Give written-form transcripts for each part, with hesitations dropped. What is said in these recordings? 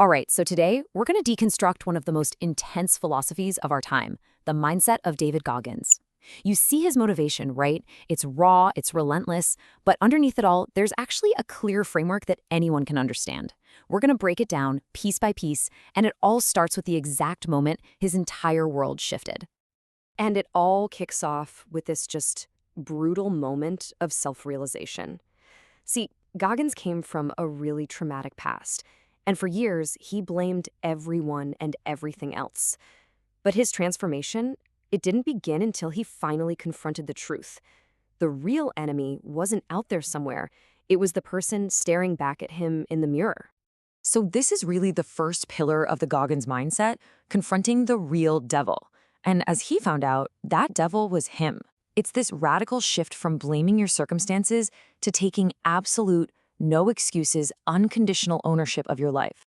All right, so today we're going to deconstruct one of the most intense philosophies of our time, the mindset of David Goggins. You see his motivation, right? It's raw, it's relentless, but underneath it all, there's actually a clear framework that anyone can understand. We're going to break it down piece by piece, and it all starts with the exact moment his entire world shifted. And it all kicks off with this just brutal moment of self-realization. See, Goggins came from a really traumatic past, and for years he blamed everyone and everything else. But his transformation, it didn't begin until he finally confronted the truth. The real enemy wasn't out there somewhere. It was the person staring back at him in the mirror. So this is really the first pillar of the Goggins mindset, confronting the real devil. And as he found out, that devil was him. It's this radical shift from blaming your circumstances to taking absolute, no excuses, unconditional ownership of your life.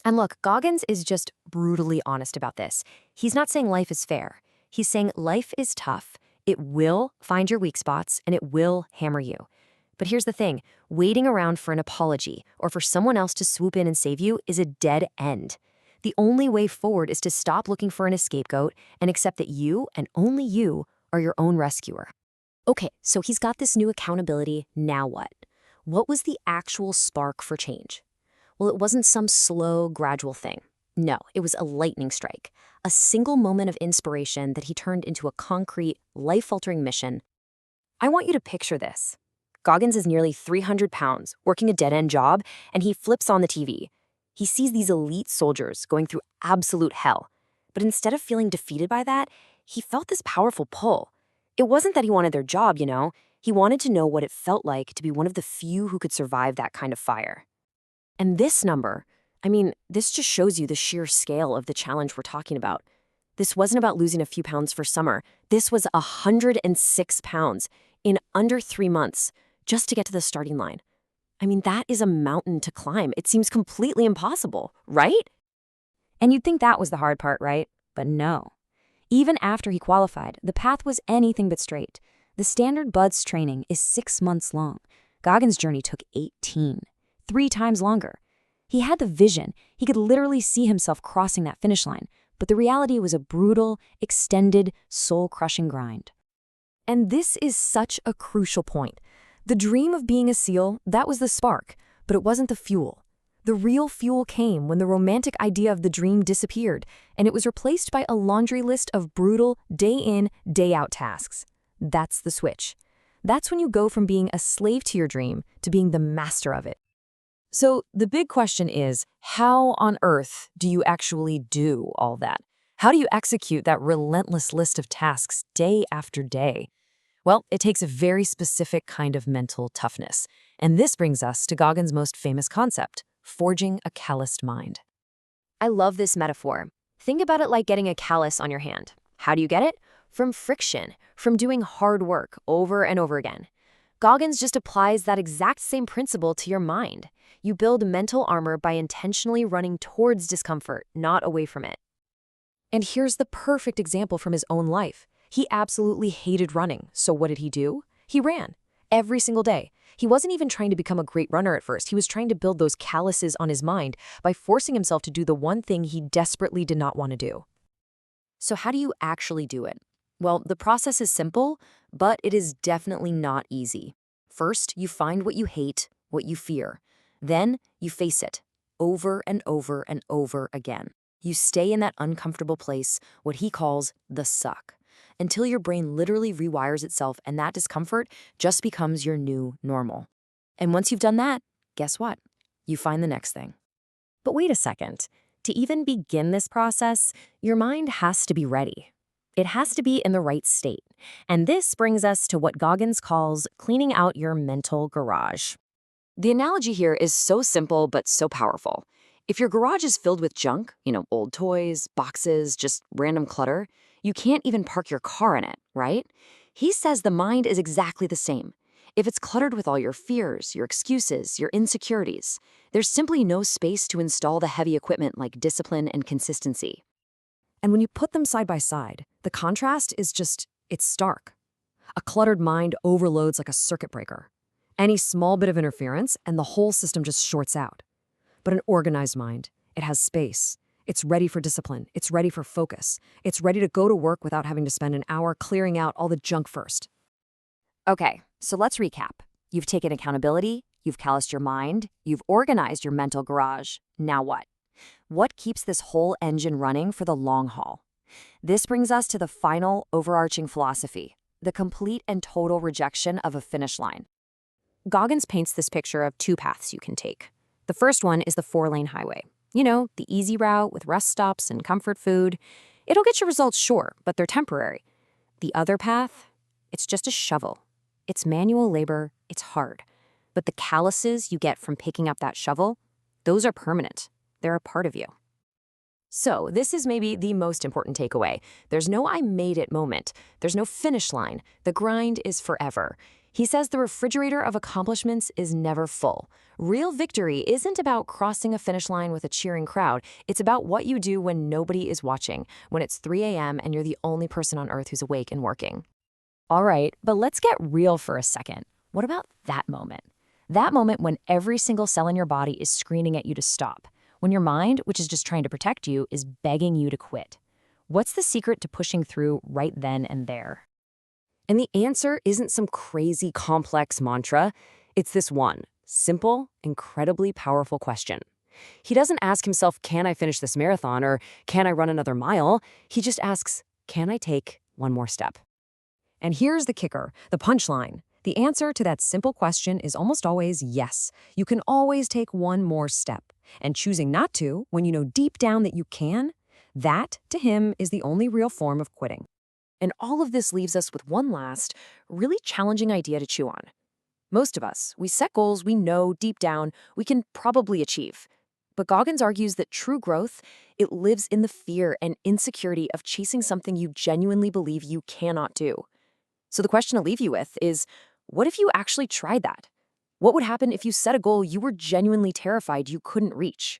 And look, Goggins is just brutally honest about this. He's not saying life is fair. He's saying life is tough. It will find your weak spots and it will hammer you. But here's the thing, waiting around for an apology or for someone else to swoop in and save you is a dead end. The only way forward is to stop looking for an scapegoat and accept that you and only you are your own rescuer. Okay, so he's got this new accountability, now what? What was the actual spark for change? Well, it wasn't some slow, gradual thing. No, it was a lightning strike, a single moment of inspiration that he turned into a concrete, life-altering mission. I want you to picture this. Goggins is nearly 300 pounds, working a dead-end job, and he flips on the TV. He sees these elite soldiers going through absolute hell. But instead of feeling defeated by that, he felt this powerful pull. It wasn't that he wanted their job, He wanted to know what it felt like to be one of the few who could survive that kind of fire. And this number, this just shows you the sheer scale of the challenge we're talking about. This wasn't about losing a few pounds for summer. This was 106 pounds in under 3 months just to get to the starting line. That is a mountain to climb. It seems completely impossible, right? And you'd think that was the hard part, right? But no. Even after he qualified, the path was anything but straight. The standard BUD/S training is 6 months long. Goggins' journey took 18, 3 times longer. He had the vision. He could literally see himself crossing that finish line. But the reality was a brutal, extended, soul-crushing grind. And this is such a crucial point. The dream of being a SEAL, that was the spark, but it wasn't the fuel. The real fuel came when the romantic idea of the dream disappeared, and it was replaced by a laundry list of brutal, day-in, day-out tasks. That's the switch. That's when you go from being a slave to your dream to being the master of it. So the big question is, how on earth do you actually do all that? How do you execute that relentless list of tasks day after day? Well, it takes a very specific kind of mental toughness. And this brings us to Goggins' most famous concept, forging a calloused mind. I love this metaphor. Think about it like getting a callus on your hand. How do you get it? From friction, from doing hard work over and over again. Goggins just applies that exact same principle to your mind. You build mental armor by intentionally running towards discomfort, not away from it. And here's the perfect example from his own life. He absolutely hated running, so what did he do? He ran. Every single day. He wasn't even trying to become a great runner at first. He was trying to build those calluses on his mind by forcing himself to do the one thing he desperately did not want to do. So how do you actually do it? Well, the process is simple, but it is definitely not easy. First, you find what you hate, what you fear. Then, you face it, over and over and over again. You stay in that uncomfortable place, what he calls the suck, until your brain literally rewires itself and that discomfort just becomes your new normal. And once you've done that, guess what? You find the next thing. But wait a second. To even begin this process, your mind has to be ready. It has to be in the right state. And this brings us to what Goggins calls cleaning out your mental garage. The analogy here is so simple but so powerful. If your garage is filled with junk, old toys, boxes, just random clutter, you can't even park your car in it, right? He says the mind is exactly the same. If it's cluttered with all your fears, your excuses, your insecurities, there's simply no space to install the heavy equipment like discipline and consistency. And when you put them side by side, the contrast is it's stark. A cluttered mind overloads like a circuit breaker. Any small bit of interference and the whole system just shorts out. But an organized mind, It has space. It's ready for discipline. It's ready for focus. It's ready to go to work without having to spend an hour clearing out all the junk first. Okay, so let's recap. You've taken accountability, you've calloused your mind, you've organized your mental garage. Now what? What keeps this whole engine running for the long haul? This brings us to the final overarching philosophy, the complete and total rejection of a finish line. Goggins paints this picture of two paths you can take. The first one is the 4-lane highway. You know, the easy route with rest stops and comfort food. It'll get you results, sure, but they're temporary. The other path, it's just a shovel. It's manual labor, it's hard. But the calluses you get from picking up that shovel, those are permanent. They're a part of you. So, this is maybe the most important takeaway. There's no I made it moment. There's no finish line. The grind is forever. He says the refrigerator of accomplishments is never full. Real victory isn't about crossing a finish line with a cheering crowd. It's about what you do when nobody is watching, when it's 3 a.m. and you're the only person on earth who's awake and working. All right, but let's get real for a second. What about that moment? That moment when every single cell in your body is screaming at you to stop. When your mind, which is just trying to protect you, is begging you to quit. What's the secret to pushing through right then and there? And the answer isn't some crazy complex mantra. It's this one, simple, incredibly powerful question. He doesn't ask himself, can I finish this marathon, or can I run another mile? He just asks, can I take one more step? And here's the kicker, the punchline. The answer to that simple question is almost always yes. You can always take one more step. And choosing not to, when you know deep down that you can, that, to him, is the only real form of quitting. And all of this leaves us with one last, really challenging idea to chew on. Most of us, we set goals we know deep down we can probably achieve. But Goggins argues that true growth, it lives in the fear and insecurity of chasing something you genuinely believe you cannot do. So the question to leave you with is, what if you actually tried that? What would happen if you set a goal you were genuinely terrified you couldn't reach?